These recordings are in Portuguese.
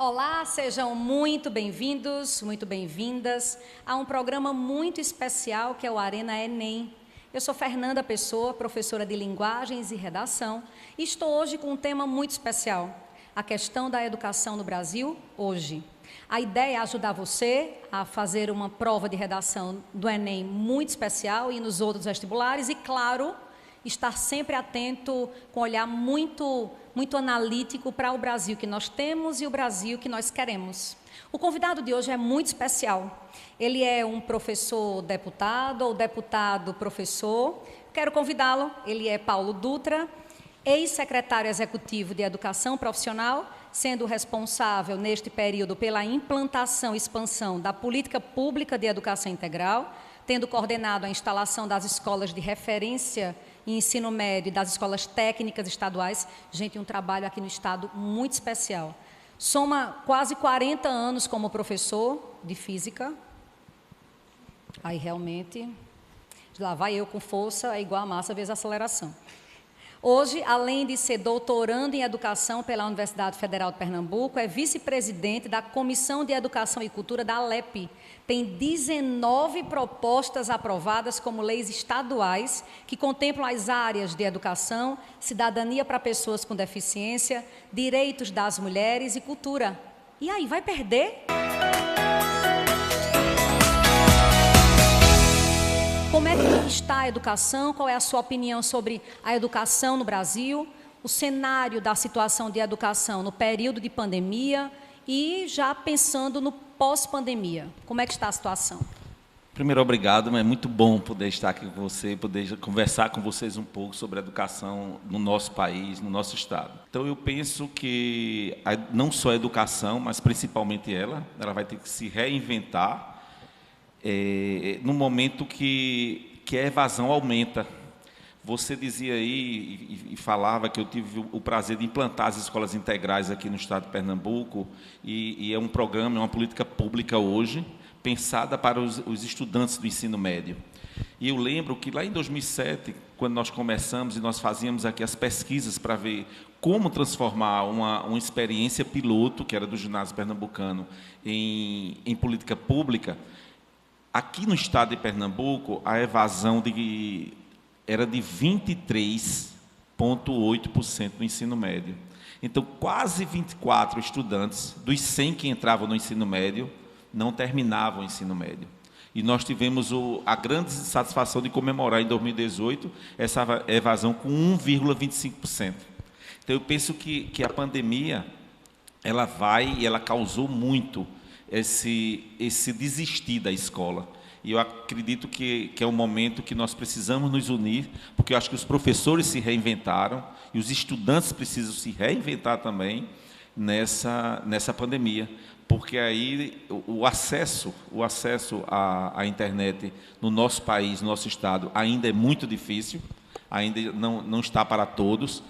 Olá, sejam muito bem-vindos, muito bem-vindas a um programa muito especial que é o Arena Enem. Eu sou Fernanda Pessoa, professora de Linguagens e Redação, e estou hoje com um tema muito especial, a questão da educação no Brasil hoje. A ideia é ajudar você a fazer uma prova de redação do Enem muito especial e nos outros vestibulares e, claro, estar sempre atento, com um olhar muito analítico para o Brasil que nós temos e o Brasil que nós queremos. O convidado de hoje é muito especial. Ele é um professor deputado ou deputado professor. Quero convidá-lo. Ele é Paulo Dutra, ex-secretário executivo de Educação Profissional, sendo responsável neste período pela implantação e expansão da política pública de educação integral, tendo coordenado a instalação das escolas de referência em ensino médio e das escolas técnicas estaduais. Gente, um trabalho aqui no estado muito especial. Soma quase 40 anos como professor de física. Aí realmente, lá vai eu com força, é igual a massa vezes a aceleração. Hoje, além de ser doutorando em Educação pela Universidade Federal de Pernambuco, é vice-presidente da Comissão de Educação e Cultura da ALEP. Tem 19 propostas aprovadas como leis estaduais que contemplam as áreas de educação, cidadania para pessoas com deficiência, direitos das mulheres e cultura. E aí, vai perder? Como é que está a educação? Qual é a sua opinião sobre a educação no Brasil? O cenário da situação de educação no período de pandemia e já pensando no pós-pandemia. Como é que está a situação? Primeiro, obrigado. É muito bom poder estar aqui com você, poder conversar com vocês um pouco sobre a educação no nosso país, no nosso estado. Então, eu penso que não só a educação, mas principalmente ela vai ter que se reinventar no momento que a evasão aumenta. Você dizia aí e falava que eu tive o prazer de implantar as escolas integrais aqui no estado de Pernambuco e é um programa, é uma política pública hoje, pensada para os estudantes do ensino médio. E eu lembro que lá em 2007, quando nós começamos e nós fazíamos aqui as pesquisas para ver como transformar uma experiência piloto, que era do ginásio pernambucano, em política pública. Aqui no estado de Pernambuco, a evasão era de 23,8% no ensino médio. Então, quase 24 estudantes dos 100 que entravam no ensino médio não terminavam o ensino médio. E nós tivemos a grande satisfação de comemorar em 2018 essa evasão com 1,25%. Então, eu penso que a pandemia ela causou muito esse desistir da escola. E eu acredito que é um momento que nós precisamos nos unir, porque eu acho que os professores se reinventaram e os estudantes precisam se reinventar também nessa pandemia, porque aí o acesso à internet no nosso país, no nosso estado, ainda é muito difícil, ainda não está para todos,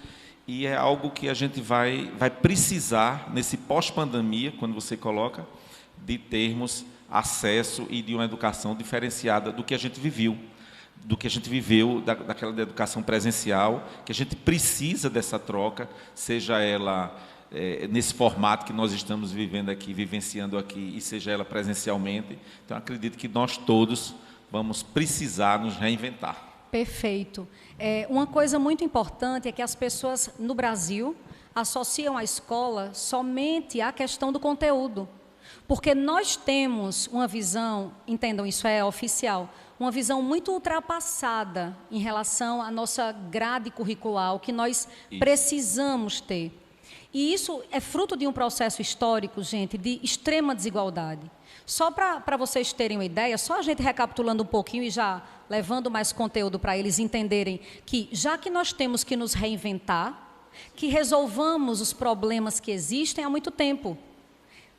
e é algo que a gente vai precisar, nesse pós-pandemia, quando você coloca, de termos acesso e de uma educação diferenciada do que a gente viveu, daquela educação presencial, que a gente precisa dessa troca, seja ela nesse formato que nós estamos vivenciando aqui, e seja ela presencialmente. Então, acredito que nós todos vamos precisar nos reinventar. Perfeito. Uma coisa muito importante é que as pessoas no Brasil associam a escola somente à questão do conteúdo. Porque nós temos uma visão, entendam, isso é oficial, uma visão muito ultrapassada em relação à nossa grade curricular, o que nós precisamos ter. E isso é fruto de um processo histórico, gente, de extrema desigualdade. Só para vocês terem uma ideia, só a gente recapitulando um pouquinho e já levando mais conteúdo para eles entenderem que, já que nós temos que nos reinventar, que resolvamos os problemas que existem há muito tempo.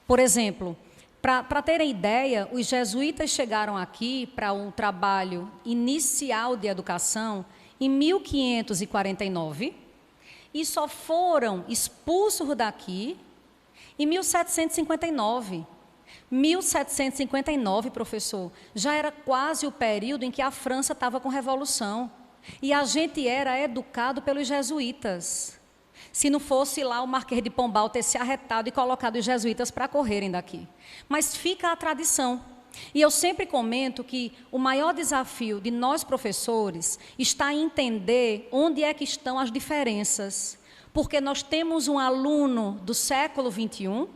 Por exemplo, para terem ideia, os jesuítas chegaram aqui para um trabalho inicial de educação em 1549 e só foram expulsos daqui em 1759. 1759, professor, já era quase o período em que a França estava com revolução. E a gente era educado pelos jesuítas. Se não fosse lá o Marquês de Pombal ter se arretado e colocado os jesuítas para correrem daqui. Mas fica a tradição. E eu sempre comento que o maior desafio de nós professores está em entender onde é que estão as diferenças. Porque nós temos um aluno do século XXI,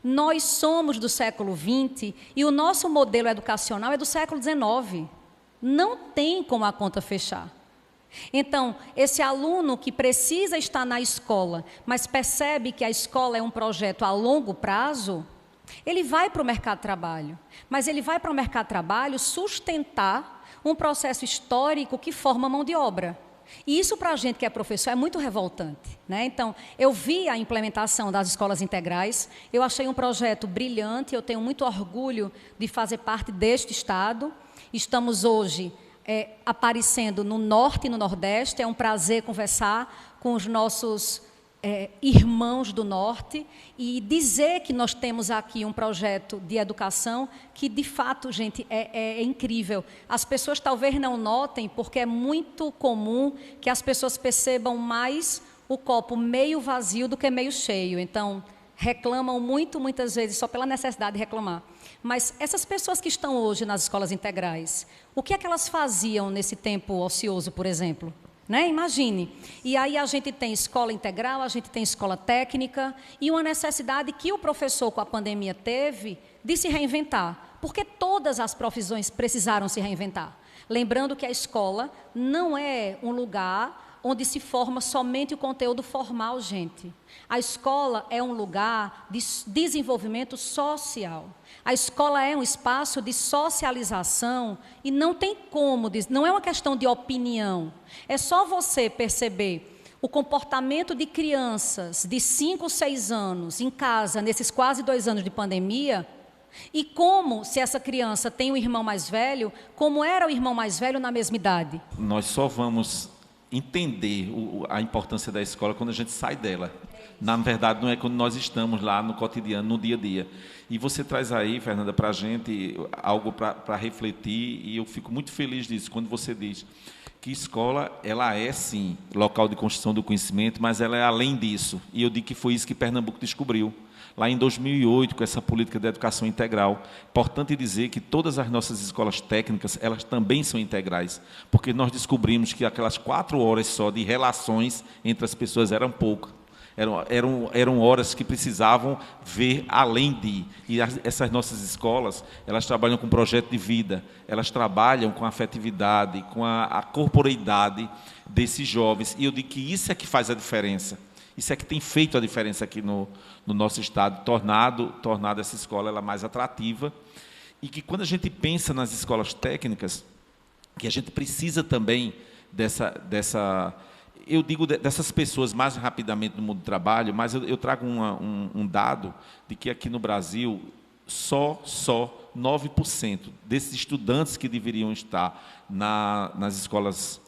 nós somos do século XX e o nosso modelo educacional é do século XIX. Não tem como a conta fechar. Então, esse aluno que precisa estar na escola, mas percebe que a escola é um projeto a longo prazo, ele vai para o mercado de trabalho. Mas ele vai para o mercado de trabalho sustentar um processo histórico que forma mão de obra. E isso, para a gente que é professor, é muito revoltante, né? Então, eu vi a implementação das escolas integrais, eu achei um projeto brilhante, eu tenho muito orgulho de fazer parte deste estado. Estamos hoje aparecendo no Norte e no Nordeste, é um prazer conversar com os nossos irmãos do Norte e dizer que nós temos aqui um projeto de educação que, de fato, gente, é incrível. As pessoas talvez não notem, porque é muito comum que as pessoas percebam mais o copo meio vazio do que meio cheio. Então, reclamam muitas vezes só pela necessidade de reclamar. Mas essas pessoas que estão hoje nas escolas integrais, o que é que elas faziam nesse tempo ocioso, por exemplo? Né? Imagine. E aí a gente tem escola integral, a gente tem escola técnica e uma necessidade que o professor com a pandemia teve de se reinventar, porque todas as profissões precisaram se reinventar. Lembrando que a escola não é um lugar onde se forma somente o conteúdo formal, gente. A escola é um lugar de desenvolvimento social. A escola é um espaço de socialização e não tem como, não é uma questão de opinião. É só você perceber o comportamento de crianças de 5, 6 anos em casa, nesses quase 2 anos de pandemia, e como, se essa criança tem um irmão mais velho, como era o irmão mais velho na mesma idade. Nós só vamos entender a importância da escola quando a gente sai dela. Na verdade, não é quando nós estamos lá no cotidiano, no dia a dia. E você traz aí, Fernanda, para a gente algo para refletir, e eu fico muito feliz disso, quando você diz que escola, ela é, sim, local de construção do conhecimento, mas ela é além disso. E eu digo que foi isso que Pernambuco descobriu, lá em 2008, com essa política de educação integral. Importante dizer que todas as nossas escolas técnicas, elas também são integrais, porque nós descobrimos que aquelas 4 horas só de relações entre as pessoas eram poucas. Eram horas que precisavam ver além de. E essas nossas escolas, elas trabalham com projeto de vida, elas trabalham com a afetividade, com a corporeidade desses jovens. E eu digo que isso é que faz a diferença. Isso é que tem feito a diferença aqui no nosso estado, tornado essa escola ela mais atrativa. E que quando a gente pensa nas escolas técnicas, que a gente precisa também eu digo dessas pessoas mais rapidamente no mundo do trabalho, mas eu trago um dado de que aqui no Brasil, só 9% desses estudantes que deveriam estar nas escolas,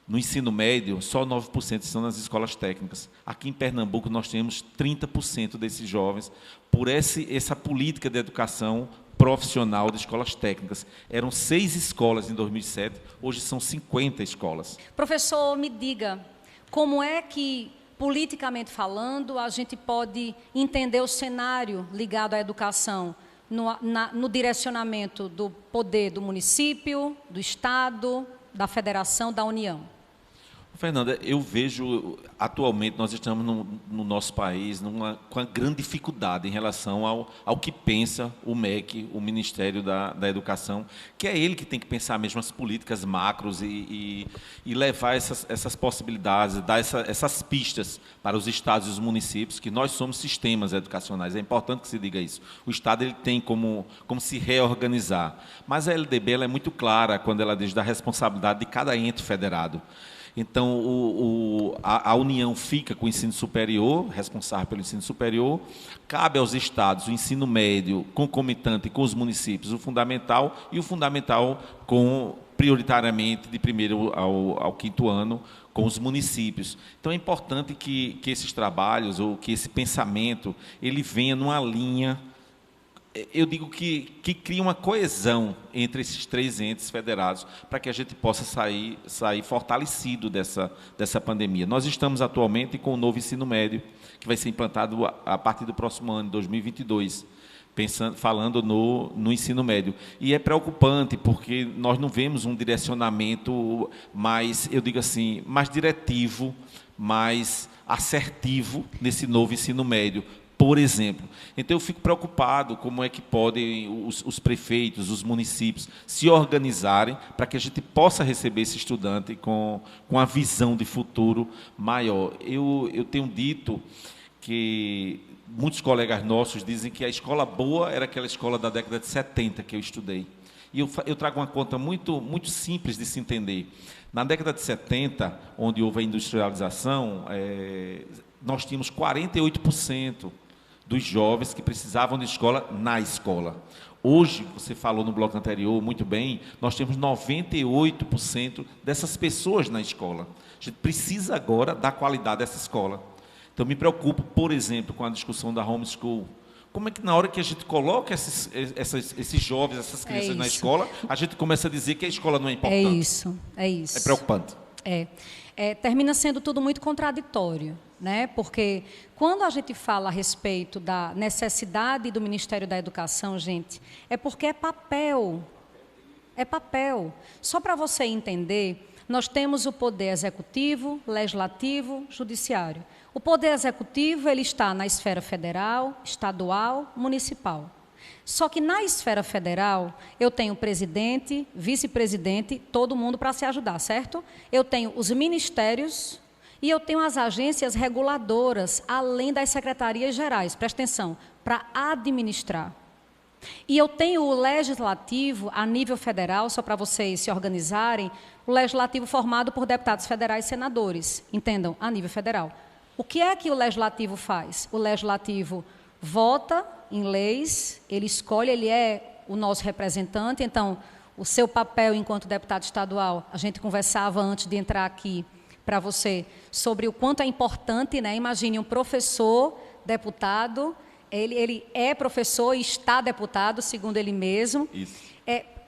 no ensino médio, só 9% estão nas escolas técnicas. Aqui em Pernambuco, nós temos 30% desses jovens, por essa política de educação profissional de escolas técnicas. Eram 6 escolas em 2007, hoje são 50 escolas. Professor, me diga, como é que, politicamente falando, a gente pode entender o cenário ligado à educação no direcionamento do poder do município, do Estado, da Federação, da União? Fernanda, eu vejo, atualmente, nós estamos no nosso país com uma grande dificuldade em relação ao que pensa o MEC, o Ministério da Educação, que é ele que tem que pensar mesmo as políticas macros e levar essas possibilidades, dar essas pistas para os estados e os municípios, que nós somos sistemas educacionais. É importante que se diga isso. O Estado ele tem como se reorganizar. Mas a LDB ela é muito clara quando ela diz da responsabilidade de cada ente federado. Então, a União fica com o ensino superior, responsável pelo ensino superior, cabe aos estados o ensino médio, concomitante com os municípios, o fundamental, e o fundamental prioritariamente, de primeiro ao 5º ano, com os municípios. Então, é importante que esses trabalhos, ou que esse pensamento, ele venha numa linha eu digo que cria uma coesão entre esses três entes federados para que a gente possa sair fortalecido dessa pandemia. Nós estamos atualmente com o novo ensino médio, que vai ser implantado a partir do próximo ano, 2022, falando no ensino médio. E é preocupante, porque nós não vemos um direcionamento mais, eu digo assim, mais diretivo, mais assertivo nesse novo ensino médio, por exemplo. Então, eu fico preocupado como é que podem os prefeitos, os municípios se organizarem para que a gente possa receber esse estudante com a visão de futuro maior. Eu tenho dito que muitos colegas nossos dizem que a escola boa era aquela escola da década de 70 que eu estudei. E eu trago uma conta muito simples de se entender. Na década de 70, onde houve a industrialização, nós tínhamos 48% dos jovens que precisavam de escola na escola. Hoje, você falou no bloco anterior muito bem, nós temos 98% dessas pessoas na escola. A gente precisa agora da qualidade dessa escola. Então, me preocupo, por exemplo, com a discussão da homeschool. Como é que na hora que a gente coloca esses jovens, essas crianças na escola, a gente começa a dizer que a escola não é importante? É isso. É preocupante. Termina sendo tudo muito contraditório, né? Porque quando a gente fala a respeito da necessidade do Ministério da Educação, gente, é porque é papel. É papel. Só para você entender, nós temos o poder executivo, legislativo, judiciário. O poder executivo, ele está na esfera federal, estadual, municipal. Só que na esfera federal, eu tenho presidente, vice-presidente, todo mundo para se ajudar, certo? Eu tenho os ministérios e eu tenho as agências reguladoras, além das secretarias gerais, presta atenção, para administrar. E eu tenho o legislativo a nível federal, só para vocês se organizarem, o legislativo formado por deputados federais e senadores, entendam, a nível federal. O que é que o legislativo faz? O legislativo vota em leis, ele escolhe, ele é o nosso representante, então, o seu papel enquanto deputado estadual, a gente conversava antes de entrar aqui para você, sobre o quanto é importante, né? Imagine um professor, deputado, ele é professor e está deputado, segundo ele mesmo,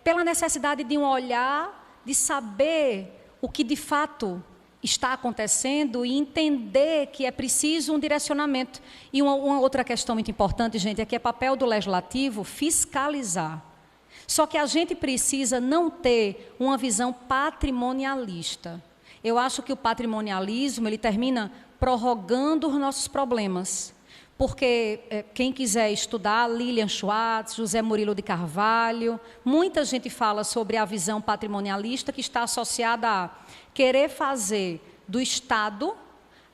pela necessidade de um olhar, de saber o que de fato está acontecendo e entender que é preciso um direcionamento. E uma outra questão muito importante, gente, é que é papel do legislativo fiscalizar. Só que a gente precisa não ter uma visão patrimonialista. Eu acho que o patrimonialismo, ele termina prorrogando os nossos problemas. Porque quem quiser estudar, Lilian Schwartz, José Murilo de Carvalho, muita gente fala sobre a visão patrimonialista que está associada a querer fazer do Estado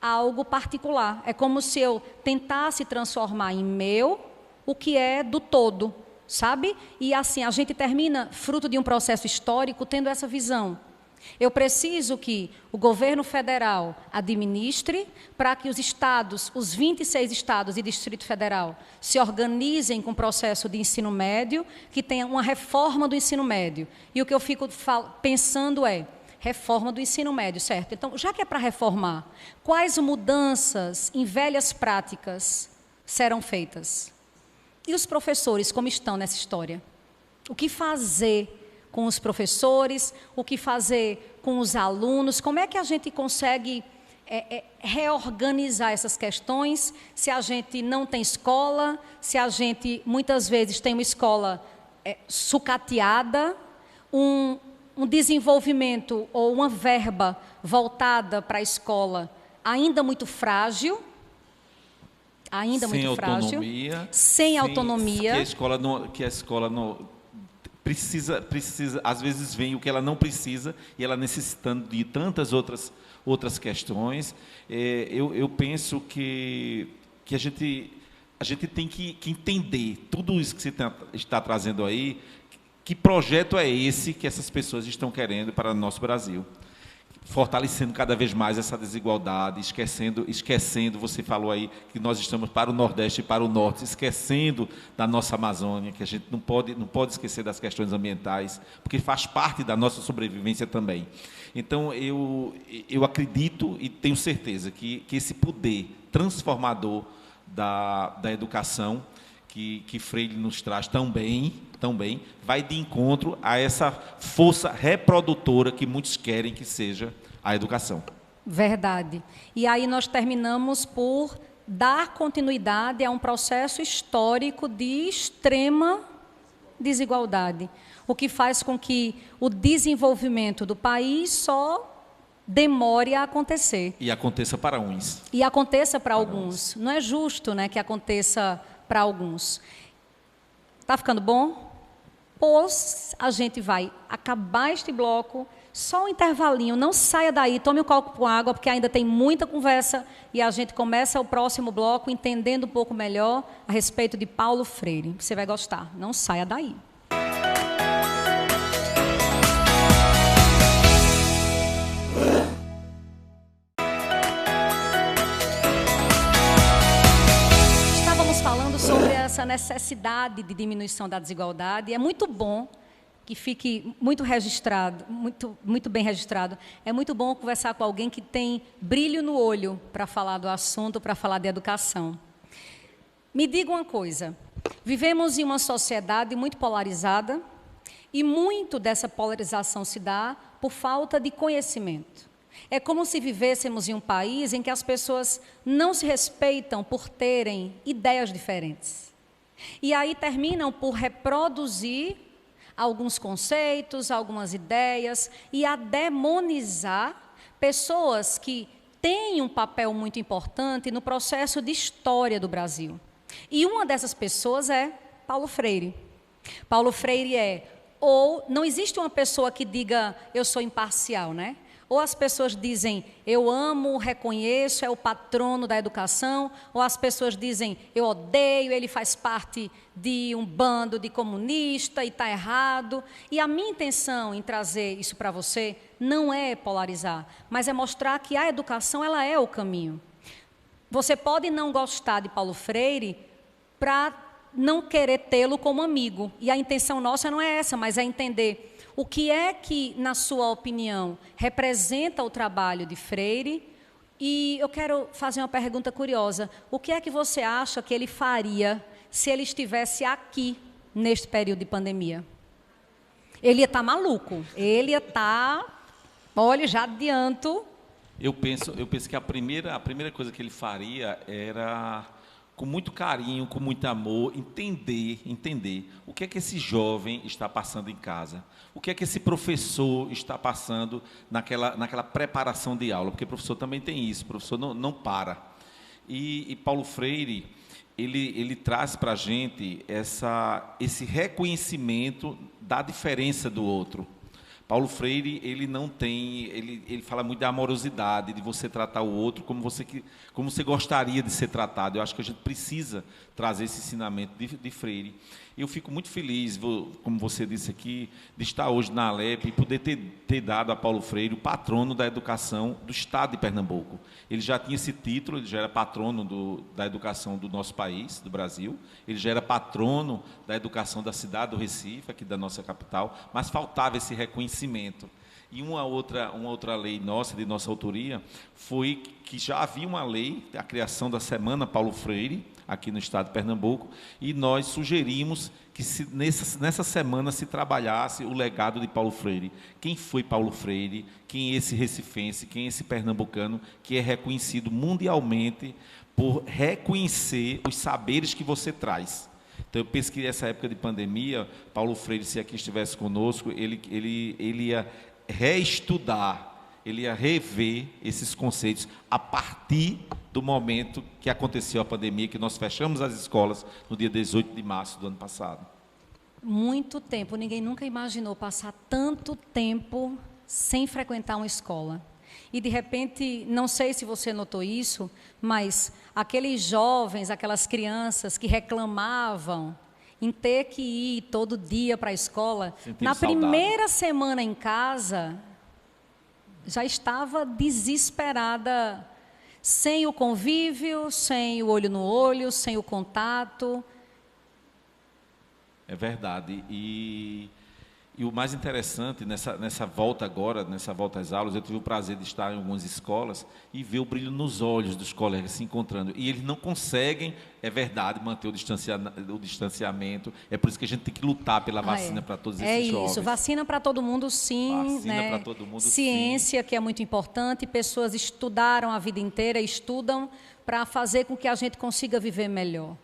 algo particular. É como se eu tentasse transformar em meu o que é do todo, sabe? E assim, a gente termina, fruto de um processo histórico, tendo essa visão. Eu preciso que o governo federal administre para que os estados, os 26 estados e Distrito Federal, se organizem com o processo de ensino médio, que tenha uma reforma do ensino médio. E o que eu fico pensando é, reforma do ensino médio, certo? Então, já que é para reformar, quais mudanças em velhas práticas serão feitas? E os professores, como estão nessa história? O que fazer com os professores, o que fazer com os alunos, como é que a gente consegue reorganizar essas questões se a gente não tem escola, se a gente muitas vezes tem uma escola sucateada, um desenvolvimento ou uma verba voltada para a escola ainda muito frágil, sem autonomia. Que a escola não precisa, às vezes vem o que ela não precisa e ela necessitando de tantas outras questões. Eu penso que a gente tem que entender tudo isso que você está trazendo aí, que projeto é esse que essas pessoas estão querendo para o nosso Brasil. Fortalecendo cada vez mais essa desigualdade, esquecendo, você falou aí que nós estamos para o Nordeste e para o Norte, esquecendo da nossa Amazônia, que a gente não pode esquecer das questões ambientais, porque faz parte da nossa sobrevivência também. Então, eu acredito e tenho certeza que esse poder transformador da educação que Freire nos traz tão bem, vai de encontro a essa força reprodutora que muitos querem que seja a educação. Verdade. E aí nós terminamos por dar continuidade a um processo histórico de extrema desigualdade, o que faz com que o desenvolvimento do país só demore a acontecer. E aconteça para uns. E aconteça para alguns. Não é justo, né, que aconteça para alguns. Tá ficando bom? Pois a gente vai acabar este bloco, só um intervalinho, não saia daí, tome um copo com água, porque ainda tem muita conversa, e a gente começa o próximo bloco entendendo um pouco melhor a respeito de Paulo Freire. Você vai gostar, não saia daí. Sobre essa necessidade de diminuição da desigualdade, é muito bom que fique muito registrado, muito bem registrado. É muito bom conversar com alguém que tem brilho no olho para falar do assunto, para falar de educação. Me diga uma coisa, vivemos em uma sociedade muito polarizada e muito dessa polarização se dá por falta de conhecimento. É como se vivêssemos em um país em que as pessoas não se respeitam por terem ideias diferentes. E aí terminam por reproduzir alguns conceitos, algumas ideias, e a demonizar pessoas que têm um papel muito importante no processo de história do Brasil. E uma dessas pessoas é Paulo Freire. Paulo Freire ou não existe uma pessoa que diga, eu sou imparcial, né? Ou as pessoas dizem, eu amo, reconheço, é o patrono da educação, ou as pessoas dizem, eu odeio, ele faz parte de um bando de comunista e está errado. E a minha intenção em trazer isso para você não é polarizar, mas é mostrar que a educação ela é o caminho. Você pode não gostar de Paulo Freire para não querer tê-lo como amigo. E a intenção nossa não é essa, mas é entender o que é que, na sua opinião, representa o trabalho de Freire. E eu quero fazer uma pergunta curiosa. O que é que você acha que ele faria se ele estivesse aqui, neste período de pandemia? Ele ia estar maluco. Ele ia estar... Olha, já adianto. Eu penso que a primeira coisa que ele faria era, com muito carinho, com muito amor, entender o que é que esse jovem está passando em casa, o que é que esse professor está passando naquela preparação de aula, porque o professor também tem isso, o professor não para. E Paulo Freire, ele traz para a gente esse reconhecimento da diferença do outro. Paulo Freire, ele fala muito da amorosidade, de você tratar o outro como você gostaria de ser tratado. Eu acho que a gente precisa trazer esse ensinamento de Freire. Eu fico muito feliz, como você disse aqui, de estar hoje na Alep e poder ter dado a Paulo Freire o patrono da educação do Estado de Pernambuco. Ele já tinha esse título, ele já era patrono da educação do nosso país, do Brasil, ele já era patrono da educação da cidade do Recife, aqui da nossa capital, mas faltava esse reconhecimento. E uma outra lei nossa, de nossa autoria, foi que já havia uma lei, a criação da Semana Paulo Freire, aqui no estado de Pernambuco, e nós sugerimos que nessa semana se trabalhasse o legado de Paulo Freire. Quem foi Paulo Freire? Quem é esse recifense? Quem é esse pernambucano que é reconhecido mundialmente por reconhecer os saberes que você traz? Então, eu penso que nessa época de pandemia, Paulo Freire, se aqui estivesse conosco, ele ia reestudar, ele ia rever esses conceitos a partir do momento que aconteceu a pandemia, que nós fechamos as escolas no dia 18 de março do ano passado. Muito tempo, ninguém nunca imaginou passar tanto tempo sem frequentar uma escola. E, de repente, não sei se você notou isso, mas aqueles jovens, aquelas crianças que reclamavam em ter que ir todo dia para a escola, na primeira semana em casa, já estava desesperada, sem o convívio, sem o olho no olho, sem o contato. É verdade. E E o mais interessante, nessa volta agora, nessa volta às aulas, eu tive o prazer de estar em algumas escolas e ver o brilho nos olhos dos colegas se encontrando. E eles não conseguem, é verdade, manter o distanciamento. É por isso que a gente tem que lutar pela vacina para todos esses jovens. É isso, vacina para todo mundo, sim. Vacina né? para todo mundo, Ciência, sim. que é muito importante. Pessoas estudaram a vida inteira, estudam para fazer com que a gente consiga viver melhor.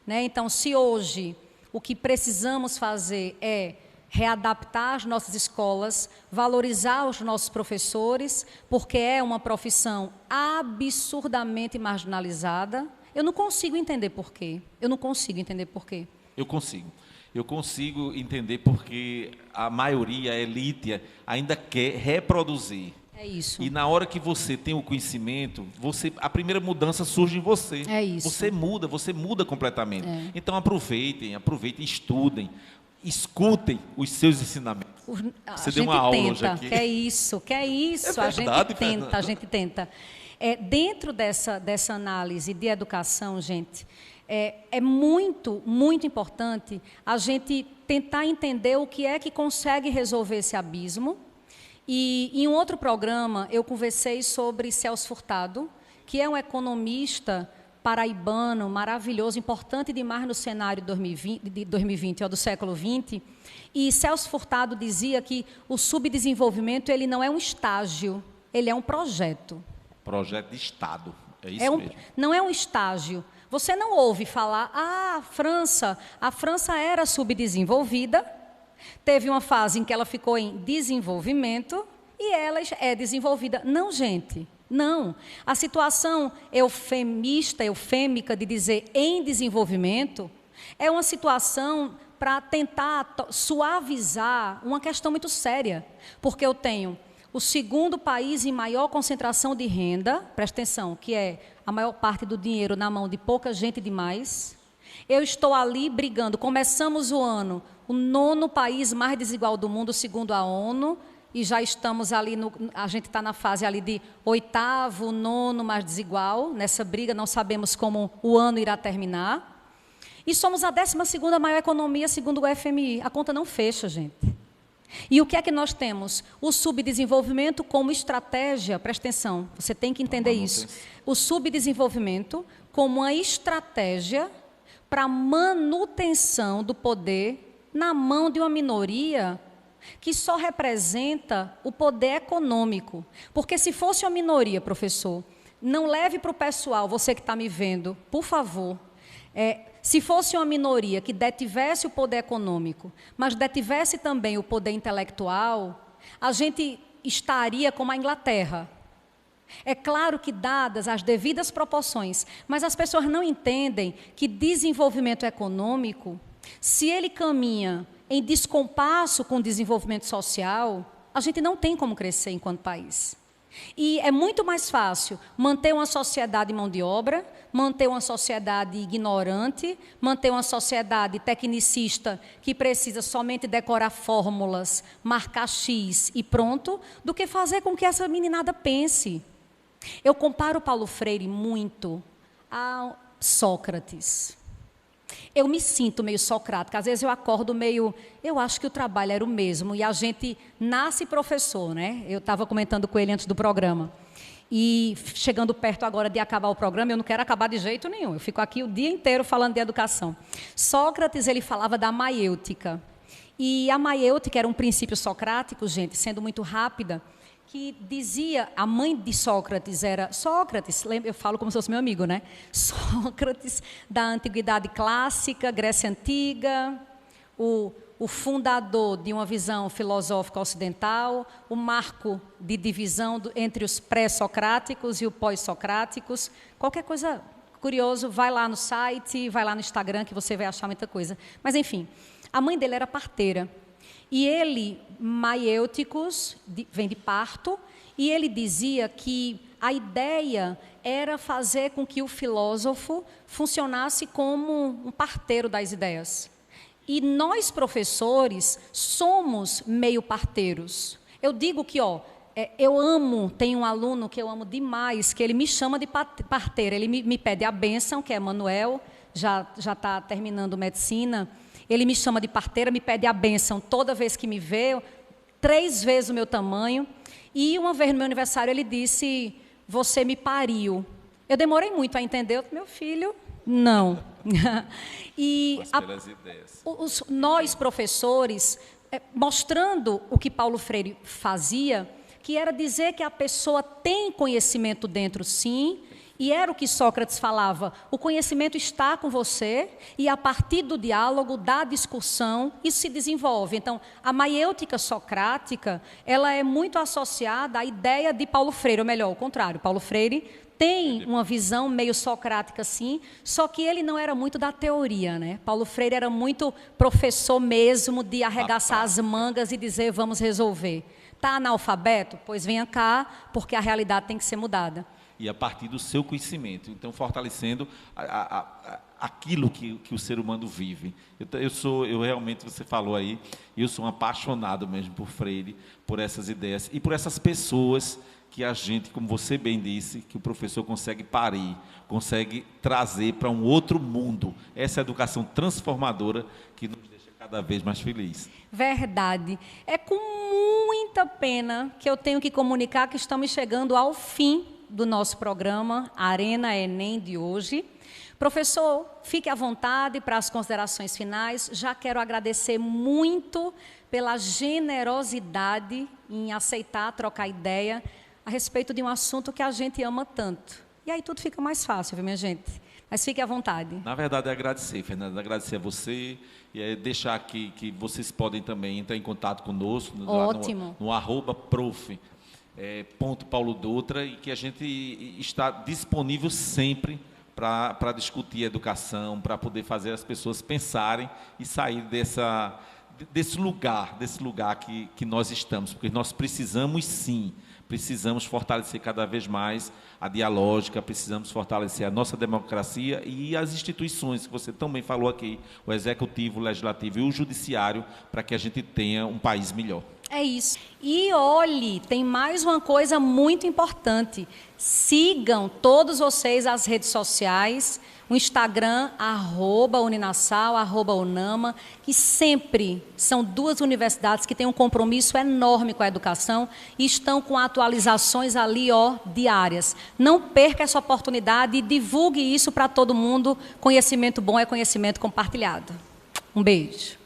Né? Então, se hoje o que precisamos fazer é readaptar as nossas escolas, valorizar os nossos professores, porque é uma profissão absurdamente marginalizada. Eu não consigo entender por quê. Eu consigo. Eu consigo entender porque a maioria, a elite, ainda quer reproduzir. É isso. E na hora que você tem o conhecimento, a primeira mudança surge em você. É isso. Você muda completamente. Então aproveitem, estudem. Escutem os seus ensinamentos. Você deu uma aula hoje aqui. Que é isso. É verdade, a gente tenta. Dentro dessa análise de educação, gente, é muito, muito importante a gente tentar entender o que é que consegue resolver esse abismo. E em um outro programa, eu conversei sobre Celso Furtado, que é um economista paraibano, maravilhoso, importante demais no cenário de 2020, do século XX. E Celso Furtado dizia que o subdesenvolvimento ele não é um estágio, ele é um projeto. Projeto de Estado, é isso mesmo. Não é um estágio. Você não ouve falar, a França era subdesenvolvida, teve uma fase em que ela ficou em desenvolvimento e ela é desenvolvida. Não, gente. Não. A situação eufêmica de dizer em desenvolvimento é uma situação para tentar suavizar uma questão muito séria. Porque eu tenho o segundo país em maior concentração de renda, presta atenção, que é a maior parte do dinheiro na mão de pouca gente demais. Eu estou ali brigando. Começamos o ano, o 9º país mais desigual do mundo, segundo a ONU, e já estamos ali, a gente está na fase ali de 8º, 9º mais desigual, nessa briga, não sabemos como o ano irá terminar. E somos a 12ª maior economia, segundo o FMI. A conta não fecha, gente. E o que é que nós temos? O subdesenvolvimento como estratégia, presta atenção, você tem que entender isso. O subdesenvolvimento como uma estratégia para manutenção do poder na mão de uma minoria que só representa o poder econômico. Porque se fosse uma minoria, professor, não leve para o pessoal, você que está me vendo, por favor, se fosse uma minoria que detivesse o poder econômico, mas detivesse também o poder intelectual, a gente estaria como a Inglaterra. É claro que dadas as devidas proporções, mas as pessoas não entendem que desenvolvimento econômico, se ele caminha em descompasso com o desenvolvimento social, a gente não tem como crescer enquanto país. E é muito mais fácil manter uma sociedade mão de obra, manter uma sociedade ignorante, manter uma sociedade tecnicista que precisa somente decorar fórmulas, marcar X e pronto, do que fazer com que essa meninada pense. Eu comparo Paulo Freire muito a Sócrates. Eu me sinto meio socrática, às vezes eu acordo meio... Eu acho que o trabalho era o mesmo e a gente nasce professor, né? Eu estava comentando com ele antes do programa. E chegando perto agora de acabar o programa, eu não quero acabar de jeito nenhum. Eu fico aqui o dia inteiro falando de educação. Sócrates, ele falava da maiêutica. E a maiêutica era um princípio socrático, gente, sendo muito rápida, que dizia, a mãe de Sócrates era Sócrates, eu falo como se fosse meu amigo, né? Sócrates da antiguidade clássica, Grécia Antiga, o fundador de uma visão filosófica ocidental, o marco de divisão entre os pré-socráticos e os pós-socráticos. Qualquer coisa curioso, vai lá no site, vai lá no Instagram que você vai achar muita coisa. Mas, enfim, a mãe dele era parteira. E ele, maiêuticos, vem de parto, e ele dizia que a ideia era fazer com que o filósofo funcionasse como um parteiro das ideias. E nós, professores, somos meio parteiros. Eu digo que, eu amo, tenho um aluno que eu amo demais, que ele me chama de parteira, ele me pede a bênção, que é Manuel, já está terminando medicina. Ele me chama de parteira, me pede a bênção toda vez que me vê, 3 vezes o meu tamanho. E uma vez no meu aniversário ele disse, você me pariu. Eu demorei muito a entender, meu filho, não. E nós, professores, mostrando o que Paulo Freire fazia, que era dizer que a pessoa tem conhecimento dentro, sim, e era o que Sócrates falava, o conhecimento está com você, e a partir do diálogo, da discussão, isso se desenvolve. Então, a maiêutica socrática, ela é muito associada à ideia de Paulo Freire, ou melhor, ao contrário, Paulo Freire tem uma visão meio socrática, sim, só que ele não era muito da teoria, né? Paulo Freire era muito professor mesmo, de arregaçar as mangas e dizer, vamos resolver. Está analfabeto? Pois venha cá, porque a realidade tem que ser mudada. E a partir do seu conhecimento, então fortalecendo aquilo que o ser humano vive. Eu realmente, você falou aí, eu sou um apaixonado mesmo por Freire, por essas ideias e por essas pessoas que a gente, como você bem disse, que o professor consegue parir, consegue trazer para um outro mundo, essa educação transformadora que nos deixa cada vez mais felizes. Verdade. É com muita pena que eu tenho que comunicar que estamos chegando ao fim do nosso programa Arena Enem de hoje. Professor, fique à vontade para as considerações finais. Já quero agradecer muito pela generosidade em aceitar trocar ideia a respeito de um assunto que a gente ama tanto. E aí tudo fica mais fácil, viu, minha gente? Mas fique à vontade. Na verdade, é agradecer, Fernanda, agradecer a você e deixar aqui que vocês podem também entrar em contato conosco no @prof. Ponto Paulo Dutra, e que a gente está disponível sempre para discutir educação, para poder fazer as pessoas pensarem e sair desse lugar que nós estamos, porque nós precisamos sim, precisamos fortalecer cada vez mais a dialógica, precisamos fortalecer a nossa democracia e as instituições, que você também falou aqui, o Executivo, o Legislativo e o Judiciário, para que a gente tenha um país melhor. É isso. E olhe, tem mais uma coisa muito importante. Sigam todos vocês as redes sociais, o Instagram, @Uninassal, @Unama, que sempre são 2 universidades que têm um compromisso enorme com a educação e estão com atualizações ali, diárias. Não perca essa oportunidade e divulgue isso para todo mundo. Conhecimento bom é conhecimento compartilhado. Um beijo.